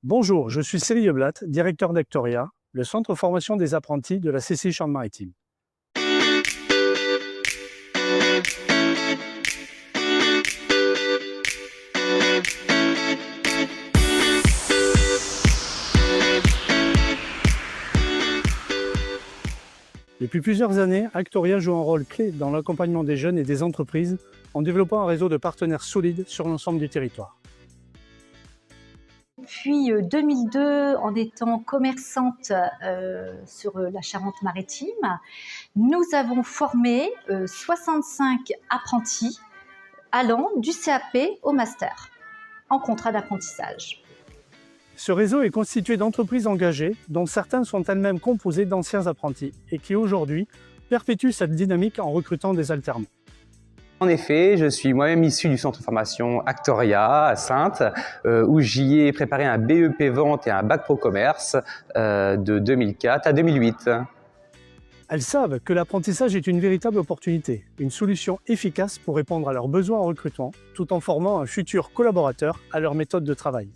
Bonjour, je suis Céline Blatt, directeur d'Actoria, le centre formation des apprentis de la CCI Charente-Maritime. Depuis plusieurs années, Actoria joue un rôle clé dans l'accompagnement des jeunes et des entreprises en développant un réseau de partenaires solides sur l'ensemble du territoire. Depuis 2002, en étant commerçante sur la Charente-Maritime, nous avons formé 65 apprentis allant du CAP au master en contrat d'apprentissage. Ce réseau est constitué d'entreprises engagées, dont certaines sont elles-mêmes composées d'anciens apprentis et qui aujourd'hui perpétuent cette dynamique en recrutant des alternants. En effet, je suis moi-même issu du centre de formation Actoria à Saintes, où j'y ai préparé un BEP Vente et un Bac Pro Commerce de 2004 à 2008. Elles savent que l'apprentissage est une véritable opportunité, une solution efficace pour répondre à leurs besoins en recrutement, tout en formant un futur collaborateur à leur méthode de travail.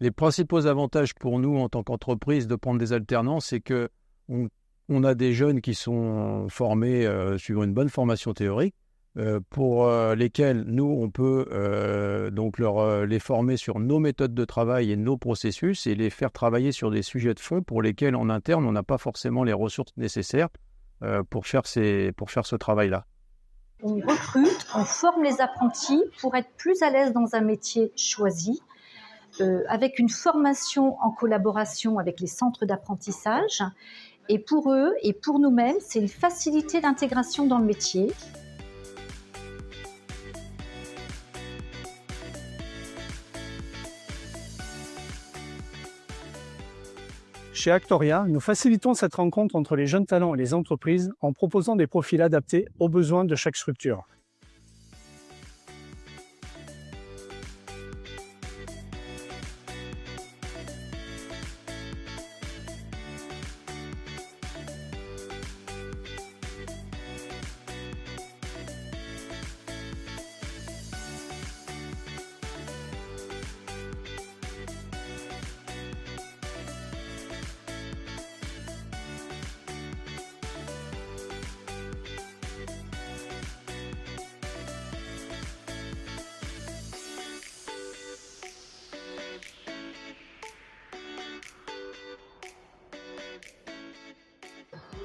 Les principaux avantages pour nous en tant qu'entreprise de prendre des alternants, c'est qu'on a des jeunes qui sont formés sur une bonne formation théorique, pour lesquels nous, on peut les former sur nos méthodes de travail et nos processus et les faire travailler sur des sujets de fond pour lesquels en interne, on n'a pas forcément les ressources nécessaires pour faire ce travail-là. On recrute, on forme les apprentis pour être plus à l'aise dans un métier choisi, avec une formation en collaboration avec les centres d'apprentissage. Et pour eux et pour nous-mêmes, c'est une facilité d'intégration dans le métier. Chez Actoria, nous facilitons cette rencontre entre les jeunes talents et les entreprises en proposant des profils adaptés aux besoins de chaque structure.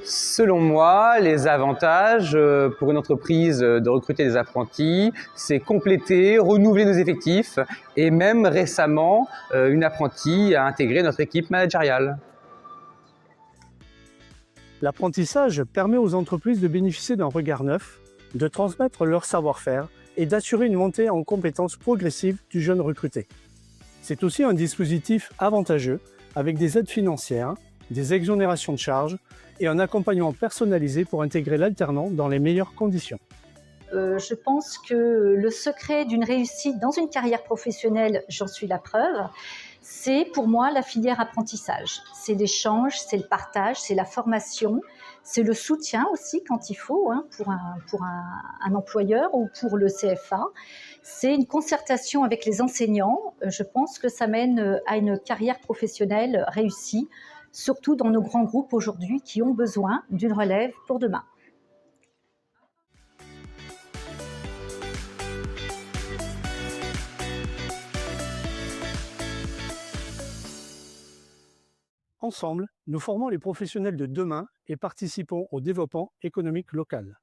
Selon moi, les avantages pour une entreprise de recruter des apprentis, c'est compléter, renouveler nos effectifs et même récemment, une apprentie a intégré notre équipe managériale. L'apprentissage permet aux entreprises de bénéficier d'un regard neuf, de transmettre leur savoir-faire et d'assurer une montée en compétences progressive du jeune recruté. C'est aussi un dispositif avantageux avec des aides financières, des exonérations de charges et un accompagnement personnalisé pour intégrer l'alternant dans les meilleures conditions. Je pense que le secret d'une réussite dans une carrière professionnelle, j'en suis la preuve, c'est pour moi la filière apprentissage. C'est l'échange, c'est le partage, c'est la formation, c'est le soutien aussi quand il faut pour un employeur ou pour le CFA. C'est une concertation avec les enseignants. Je pense que ça mène à une carrière professionnelle réussie, surtout dans nos grands groupes aujourd'hui qui ont besoin d'une relève pour demain. Ensemble, nous formons les professionnels de demain et participons au développement économique local.